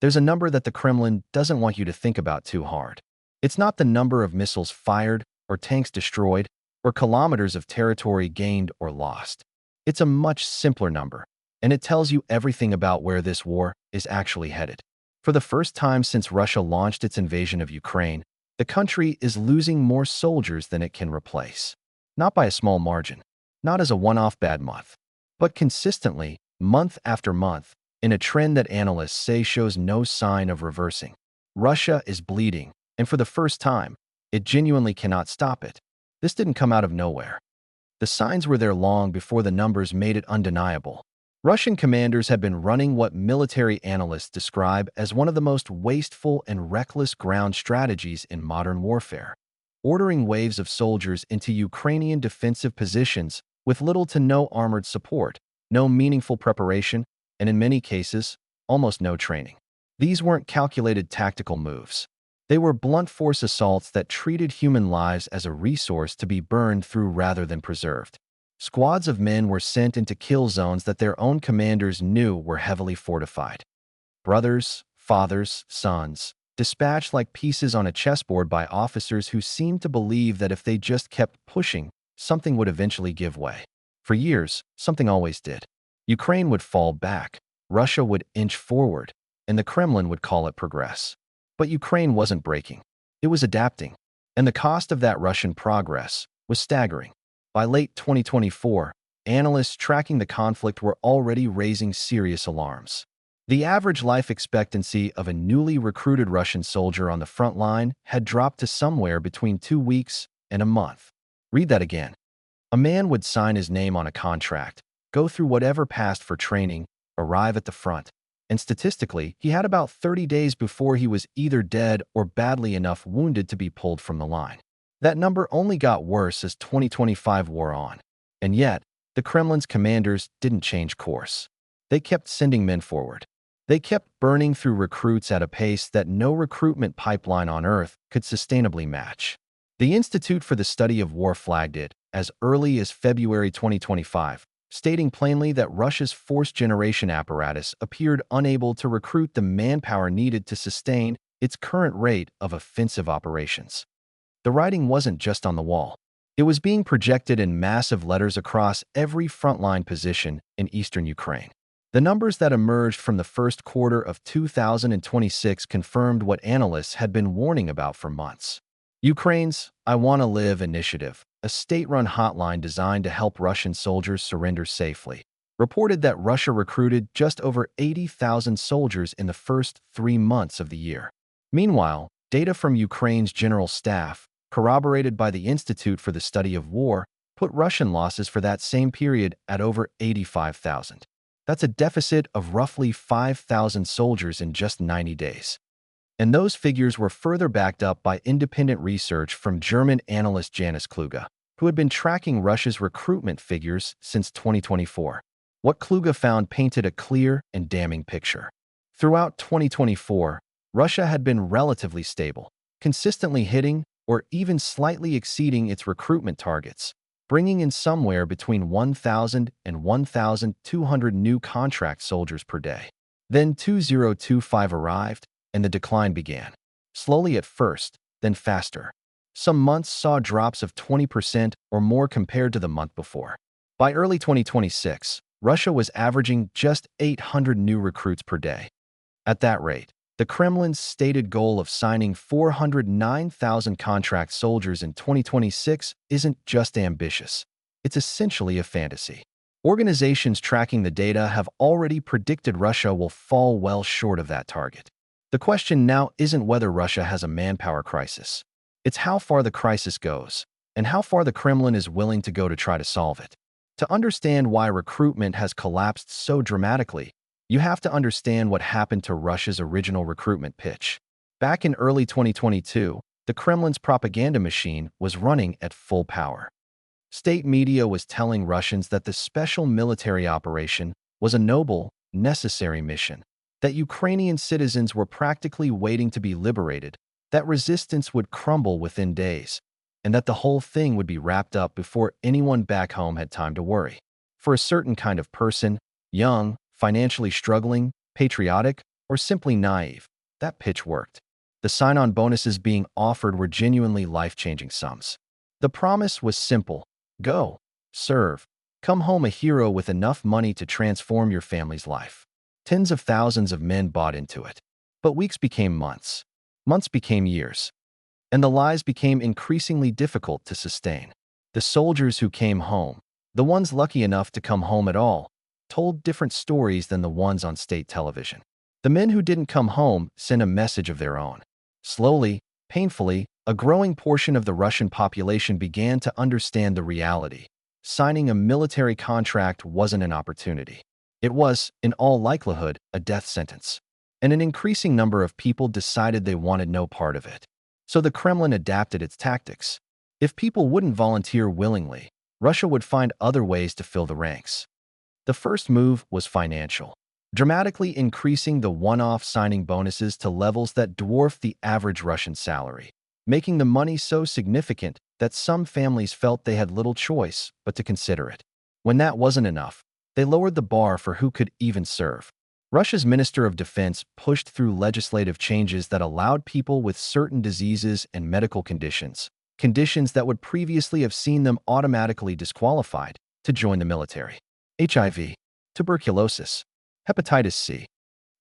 There's a number that the Kremlin doesn't want you to think about too hard. It's not the number of missiles fired, or tanks destroyed, or kilometers of territory gained or lost. It's a much simpler number, and it tells you everything about where this war is actually headed. For the first time since Russia launched its invasion of Ukraine, the country is losing more soldiers than it can replace. Not by a small margin, not as a one-off bad month, but consistently, month after month, in a trend that analysts say shows no sign of reversing. Russia is bleeding, and for the first time, it genuinely cannot stop it. This didn't come out of nowhere. The signs were there long before the numbers made it undeniable. Russian commanders had been running what military analysts describe as one of the most wasteful and reckless ground strategies in modern warfare, ordering waves of soldiers into Ukrainian defensive positions with little to no armored support, no meaningful preparation, and in many cases, almost no training. These weren't calculated tactical moves. They were blunt force assaults that treated human lives as a resource to be burned through rather than preserved. Squads of men were sent into kill zones that their own commanders knew were heavily fortified. Brothers, fathers, sons, dispatched like pieces on a chessboard by officers who seemed to believe that if they just kept pushing, something would eventually give way. For years, something always did. Ukraine would fall back, Russia would inch forward, and the Kremlin would call it progress. But Ukraine wasn't breaking. It was adapting. And the cost of that Russian progress was staggering. By late 2024, analysts tracking the conflict were already raising serious alarms. The average life expectancy of a newly recruited Russian soldier on the front line had dropped to somewhere between 2 weeks and a month. Read that again. A man would sign his name on a contract, go through whatever passed for training, arrive at the front, and statistically, he had about 30 days before he was either dead or badly enough wounded to be pulled from the line. That number only got worse as 2025 wore on. And yet, the Kremlin's commanders didn't change course. They kept sending men forward. They kept burning through recruits at a pace that no recruitment pipeline on Earth could sustainably match. The Institute for the Study of War flagged it as early as February 2025, stating plainly that Russia's force generation apparatus appeared unable to recruit the manpower needed to sustain its current rate of offensive operations. The writing wasn't just on the wall. It was being projected in massive letters across every frontline position in eastern Ukraine. The numbers that emerged from the first quarter of 2026 confirmed what analysts had been warning about for months. Ukraine's I Want to Live initiative, a state-run hotline designed to help Russian soldiers surrender safely, reported that Russia recruited just over 80,000 soldiers in the first 3 months of the year. Meanwhile, data from Ukraine's general staff, corroborated by the Institute for the Study of War, put Russian losses for that same period at over 85,000. That's a deficit of roughly 5,000 soldiers in just 90 days. And those figures were further backed up by independent research from German analyst Janis Kluge, who had been tracking Russia's recruitment figures since 2024. What Kluge found painted a clear and damning picture. Throughout 2024, Russia had been relatively stable, consistently hitting or even slightly exceeding its recruitment targets, bringing in somewhere between 1,000 and 1,200 new contract soldiers per day. Then 2025 arrived, and the decline began. Slowly at first, then faster. Some months saw drops of 20% or more compared to the month before. By early 2026, Russia was averaging just 800 new recruits per day. At that rate, the Kremlin's stated goal of signing 409,000 contract soldiers in 2026 isn't just ambitious. It's essentially a fantasy. Organizations tracking the data have already predicted Russia will fall well short of that target. The question now isn't whether Russia has a manpower crisis. It's how far the crisis goes, and how far the Kremlin is willing to go to try to solve it. To understand why recruitment has collapsed so dramatically, you have to understand what happened to Russia's original recruitment pitch. Back in early 2022, the Kremlin's propaganda machine was running at full power. State media was telling Russians that the special military operation was a noble, necessary mission, that Ukrainian citizens were practically waiting to be liberated, that resistance would crumble within days, and that the whole thing would be wrapped up before anyone back home had time to worry. For a certain kind of person, young, financially struggling, patriotic, or simply naive, that pitch worked. The sign-on bonuses being offered were genuinely life-changing sums. The promise was simple: go, serve, come home a hero with enough money to transform your family's life. Tens of thousands of men bought into it. But weeks became months. Months became years. And the lies became increasingly difficult to sustain. The soldiers who came home, the ones lucky enough to come home at all, told different stories than the ones on state television. The men who didn't come home sent a message of their own. Slowly, painfully, a growing portion of the Russian population began to understand the reality. Signing a military contract wasn't an opportunity. It was, in all likelihood, a death sentence. And an increasing number of people decided they wanted no part of it. So the Kremlin adapted its tactics. If people wouldn't volunteer willingly, Russia would find other ways to fill the ranks. The first move was financial, dramatically increasing the one-off signing bonuses to levels that dwarfed the average Russian salary, making the money so significant that some families felt they had little choice but to consider it. When that wasn't enough, they lowered the bar for who could even serve. Russia's Minister of Defense pushed through legislative changes that allowed people with certain diseases and medical conditions that would previously have seen them automatically disqualified, to join the military. HIV, tuberculosis, hepatitis C,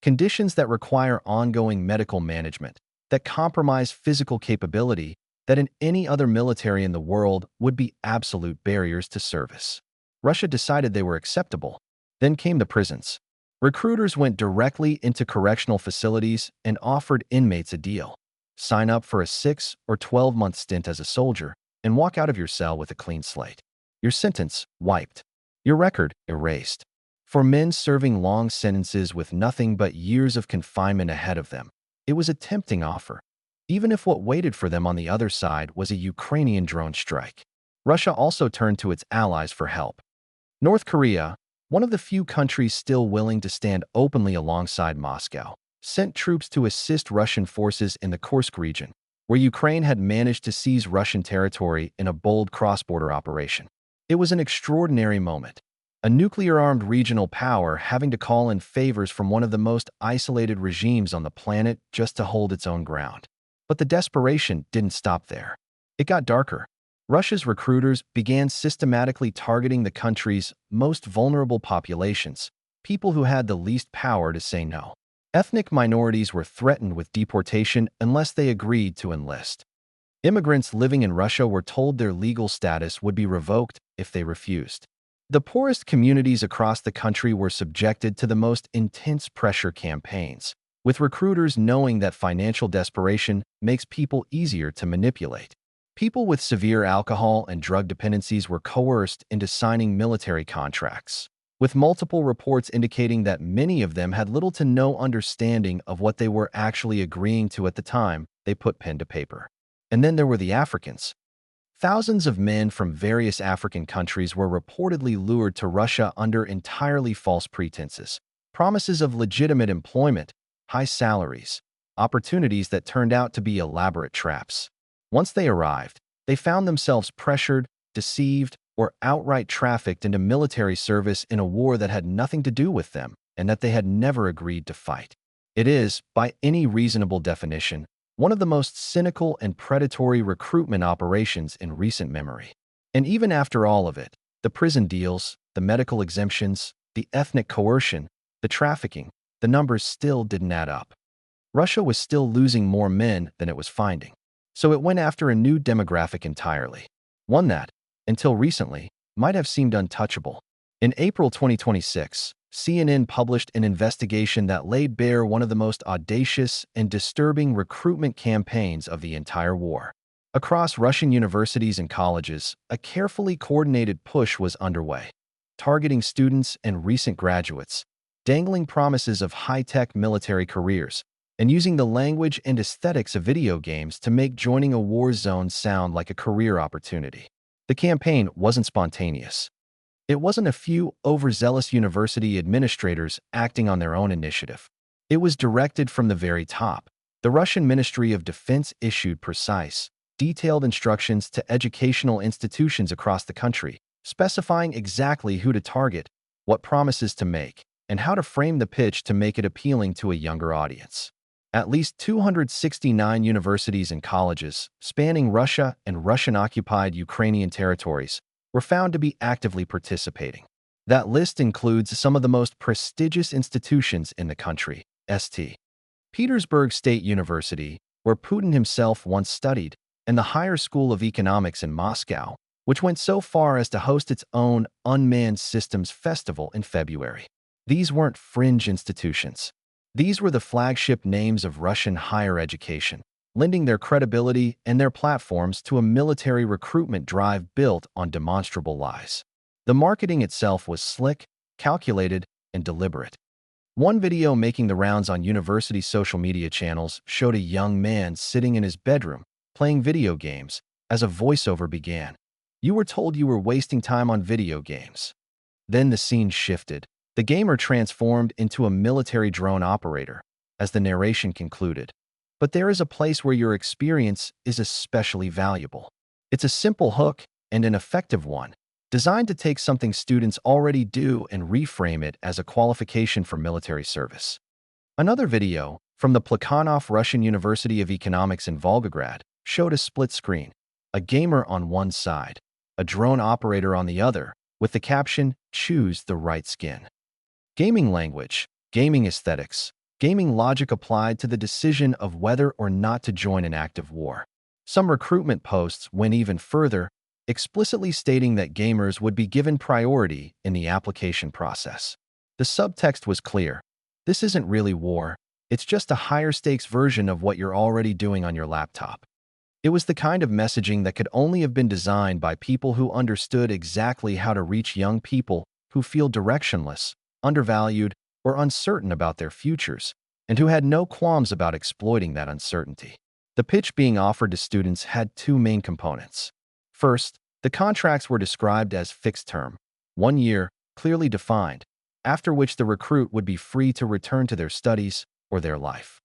conditions that require ongoing medical management, that compromise physical capability, that in any other military in the world would be absolute barriers to service. Russia decided they were acceptable. Then came the prisons. Recruiters went directly into correctional facilities and offered inmates a deal. Sign up for a 6 or 12-month stint as a soldier and walk out of your cell with a clean slate. Your sentence wiped. Your record erased. For men serving long sentences with nothing but years of confinement ahead of them, it was a tempting offer, even if what waited for them on the other side was a Ukrainian drone strike. Russia also turned to its allies for help. North Korea, one of the few countries still willing to stand openly alongside Moscow, sent troops to assist Russian forces in the Kursk region, where Ukraine had managed to seize Russian territory in a bold cross-border operation. It was an extraordinary moment, a nuclear-armed regional power having to call in favors from one of the most isolated regimes on the planet just to hold its own ground. But the desperation didn't stop there. It got darker. Russia's recruiters began systematically targeting the country's most vulnerable populations, people who had the least power to say no. Ethnic minorities were threatened with deportation unless they agreed to enlist. Immigrants living in Russia were told their legal status would be revoked if they refused. The poorest communities across the country were subjected to the most intense pressure campaigns, with recruiters knowing that financial desperation makes people easier to manipulate. People with severe alcohol and drug dependencies were coerced into signing military contracts, with multiple reports indicating that many of them had little to no understanding of what they were actually agreeing to at the time they put pen to paper. And then there were the Africans. Thousands of men from various African countries were reportedly lured to Russia under entirely false pretenses, promises of legitimate employment, high salaries, opportunities that turned out to be elaborate traps. Once they arrived, they found themselves pressured, deceived, or outright trafficked into military service in a war that had nothing to do with them and that they had never agreed to fight. It is, by any reasonable definition, one of the most cynical and predatory recruitment operations in recent memory. And even after all of it, the prison deals, the medical exemptions, the ethnic coercion, the trafficking, the numbers still didn't add up. Russia was still losing more men than it was finding. So it went after a new demographic entirely, one that, until recently, might have seemed untouchable. In April 2026, CNN published an investigation that laid bare one of the most audacious and disturbing recruitment campaigns of the entire war. Across Russian universities and colleges, a carefully coordinated push was underway, targeting students and recent graduates, dangling promises of high-tech military careers, and using the language and aesthetics of video games to make joining a war zone sound like a career opportunity. The campaign wasn't spontaneous. It wasn't a few overzealous university administrators acting on their own initiative. It was directed from the very top. The Russian Ministry of Defense issued precise, detailed instructions to educational institutions across the country, specifying exactly who to target, what promises to make, and how to frame the pitch to make it appealing to a younger audience. At least 269 universities and colleges, spanning Russia and Russian-occupied Ukrainian territories, were found to be actively participating. That list includes some of the most prestigious institutions in the country: St. Petersburg State University, where Putin himself once studied, and the Higher School of Economics in Moscow, which went so far as to host its own Unmanned Systems Festival in February. These weren't fringe institutions. These were the flagship names of Russian higher education, lending their credibility and their platforms to a military recruitment drive built on demonstrable lies. The marketing itself was slick, calculated, and deliberate. One video making the rounds on university social media channels showed a young man sitting in his bedroom, playing video games, as a voiceover began. "You were told you were wasting time on video games." Then the scene shifted. The gamer transformed into a military drone operator, as the narration concluded. But there is a place where your experience is especially valuable. It's a simple hook, and an effective one, designed to take something students already do and reframe it as a qualification for military service. Another video, from the Plekhanov Russian University of Economics in Volgograd, showed a split screen, a gamer on one side, a drone operator on the other, with the caption, "Choose the right skin." Gaming language, gaming aesthetics, gaming logic applied to the decision of whether or not to join an active war. Some recruitment posts went even further, explicitly stating that gamers would be given priority in the application process. The subtext was clear. This isn't really war. It's just a higher-stakes version of what you're already doing on your laptop. It was the kind of messaging that could only have been designed by people who understood exactly how to reach young people who feel directionless, undervalued, or uncertain about their futures, and who had no qualms about exploiting that uncertainty. The pitch being offered to students had two main components. First, the contracts were described as fixed term, 1 year, clearly defined, after which the recruit would be free to return to their studies or their life.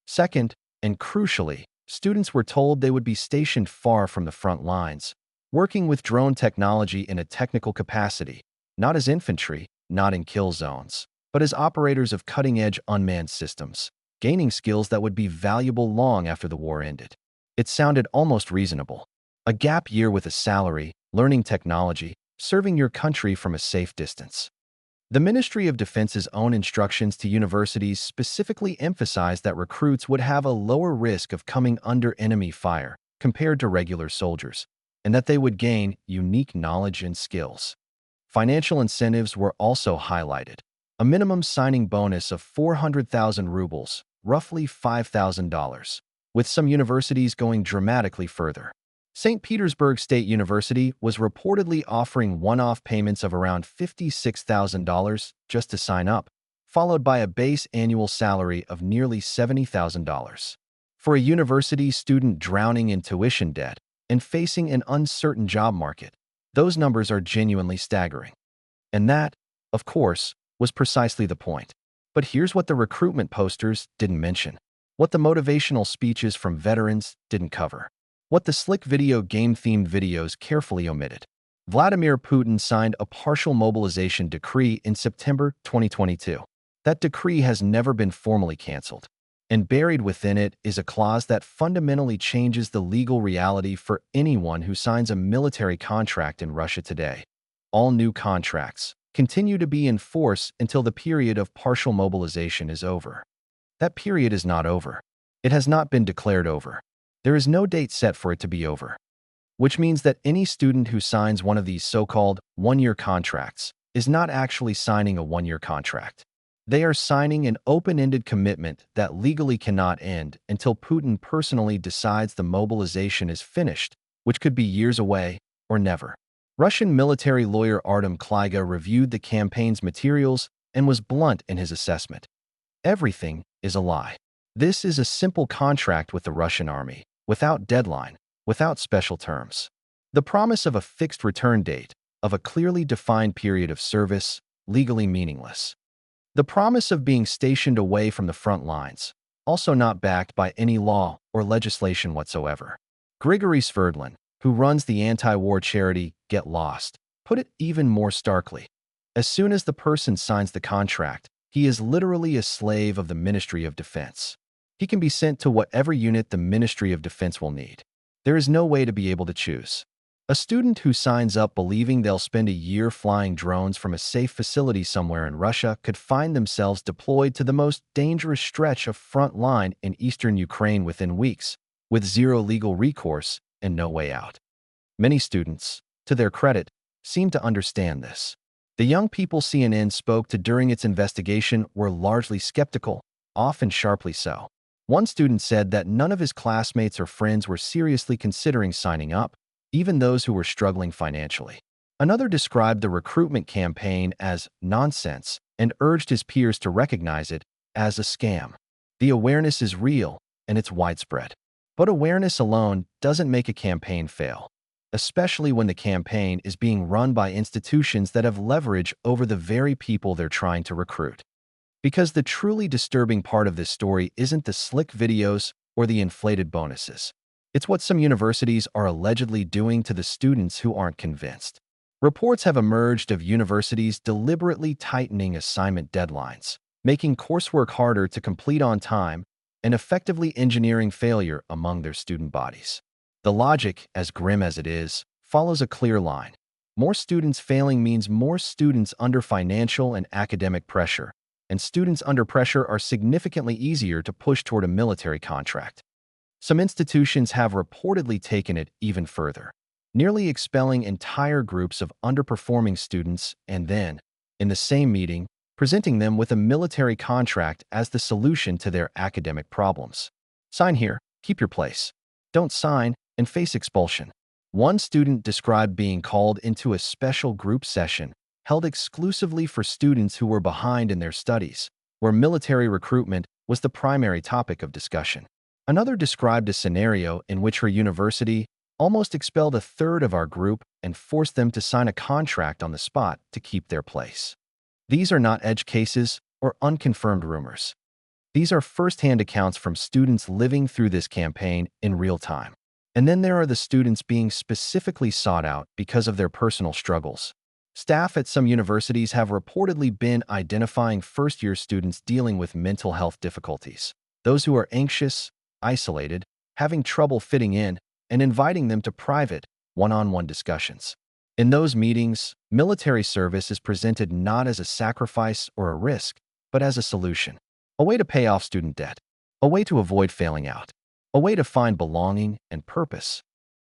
Second, and crucially, students were told they would be stationed far from the front lines, working with drone technology in a technical capacity, not as infantry, not in kill zones, but as operators of cutting-edge unmanned systems, gaining skills that would be valuable long after the war ended. It sounded almost reasonable. A gap year with a salary, learning technology, serving your country from a safe distance. The Ministry of Defense's own instructions to universities specifically emphasized that recruits would have a lower risk of coming under enemy fire compared to regular soldiers, and that they would gain unique knowledge and skills. Financial incentives were also highlighted. A minimum signing bonus of 400,000 rubles, roughly $5,000, with some universities going dramatically further. St. Petersburg State University was reportedly offering one-off payments of around $56,000 just to sign up, followed by a base annual salary of nearly $70,000. For a university student drowning in tuition debt and facing an uncertain job market, those numbers are genuinely staggering. And that, of course, was precisely the point. But here's what the recruitment posters didn't mention, what the motivational speeches from veterans didn't cover, what the slick video game-themed videos carefully omitted. Vladimir Putin signed a partial mobilization decree in September 2022. That decree has never been formally canceled, and buried within it is a clause that fundamentally changes the legal reality for anyone who signs a military contract in Russia today. All new contracts continue to be in force until the period of partial mobilization is over. That period is not over. It has not been declared over. There is no date set for it to be over, which means that any student who signs one of these so-called one-year contracts is not actually signing a one-year contract. They are signing an open-ended commitment that legally cannot end until Putin personally decides the mobilization is finished, which could be years away or never. Russian military lawyer Artem Klyga reviewed the campaign's materials and was blunt in his assessment. Everything is a lie. This is a simple contract with the Russian army, without deadline, without special terms. The promise of a fixed return date, of a clearly defined period of service, legally meaningless. The promise of being stationed away from the front lines, also not backed by any law or legislation whatsoever. Grigory Sverdlin, who runs the anti-war charity Get Lost, put it even more starkly. As soon as the person signs the contract, he is literally a slave of the Ministry of Defense. He can be sent to whatever unit the Ministry of Defense will need. There is no way to be able to choose. A student who signs up believing they'll spend a year flying drones from a safe facility somewhere in Russia could find themselves deployed to the most dangerous stretch of front line in eastern Ukraine within weeks, with zero legal recourse and no way out. Many students, to their credit, seem to understand this. The young people CNN spoke to during its investigation were largely skeptical, often sharply so. One student said that none of his classmates or friends were seriously considering signing up, even those who were struggling financially. Another described the recruitment campaign as nonsense and urged his peers to recognize it as a scam. The awareness is real and it's widespread. But awareness alone doesn't make a campaign fail, especially when the campaign is being run by institutions that have leverage over the very people they're trying to recruit. Because the truly disturbing part of this story isn't the slick videos or the inflated bonuses. It's what some universities are allegedly doing to the students who aren't convinced. Reports have emerged of universities deliberately tightening assignment deadlines, making coursework harder to complete on time, and effectively engineering failure among their student bodies. The logic, as grim as it is, follows a clear line. More students failing means more students under financial and academic pressure, and students under pressure are significantly easier to push toward a military contract. Some institutions have reportedly taken it even further, nearly expelling entire groups of underperforming students and then, in the same meeting, presenting them with a military contract as the solution to their academic problems. Sign here, keep your place. Don't sign and face expulsion. One student described being called into a special group session held exclusively for students who were behind in their studies, where military recruitment was the primary topic of discussion. Another described a scenario in which her university almost expelled a third of our group and forced them to sign a contract on the spot to keep their place. These are not edge cases or unconfirmed rumors. These are first-hand accounts from students living through this campaign in real time. And then there are the students being specifically sought out because of their personal struggles. Staff at some universities have reportedly been identifying first-year students dealing with mental health difficulties, those who are anxious, isolated, having trouble fitting in, and inviting them to private, one-on-one discussions. In those meetings, military service is presented not as a sacrifice or a risk, but as a solution. A way to pay off student debt. A way to avoid failing out. A way to find belonging and purpose.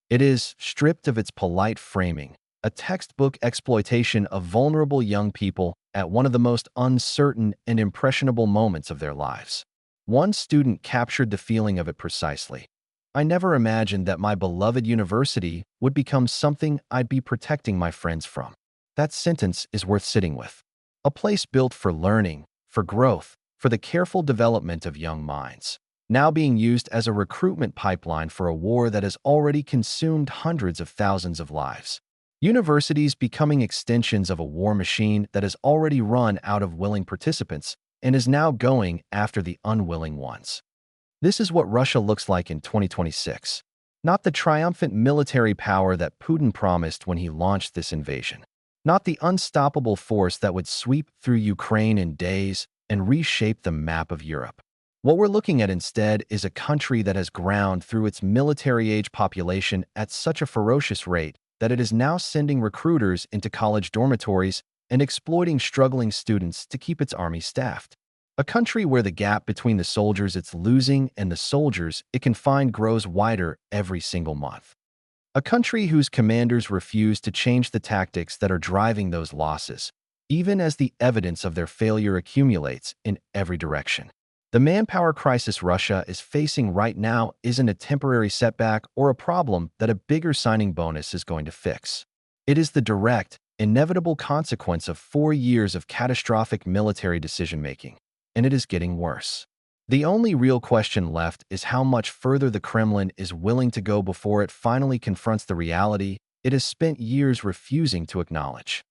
It is, stripped of its polite framing, a textbook exploitation of vulnerable young people at one of the most uncertain and impressionable moments of their lives. One student captured the feeling of it precisely. I never imagined that my beloved university would become something I'd be protecting my friends from. That sentence is worth sitting with. A place built for learning, for growth, for the careful development of young minds, now being used as a recruitment pipeline for a war that has already consumed hundreds of thousands of lives. Universities becoming extensions of a war machine that has already run out of willing participants and is now going after the unwilling ones. This is what Russia looks like in 2026, not the triumphant military power that Putin promised when he launched this invasion, not the unstoppable force that would sweep through Ukraine in days and reshape the map of Europe. What we're looking at instead is a country that has ground through its military-age population at such a ferocious rate that it is now sending recruiters into college dormitories and exploiting struggling students to keep its army staffed. A country where the gap between the soldiers it's losing and the soldiers it can find grows wider every single month. A country whose commanders refuse to change the tactics that are driving those losses, even as the evidence of their failure accumulates in every direction. The manpower crisis Russia is facing right now isn't a temporary setback or a problem that a bigger signing bonus is going to fix. It is the direct, inevitable consequence of 4 years of catastrophic military decision-making. And it is getting worse. The only real question left is how much further the Kremlin is willing to go before it finally confronts the reality it has spent years refusing to acknowledge.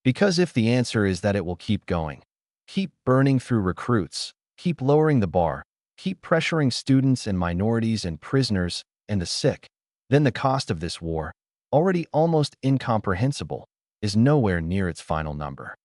Because if the answer is that it will keep going, keep burning through recruits, keep lowering the bar, keep pressuring students and minorities and prisoners and the sick, then the cost of this war, already almost incomprehensible, is nowhere near its final number.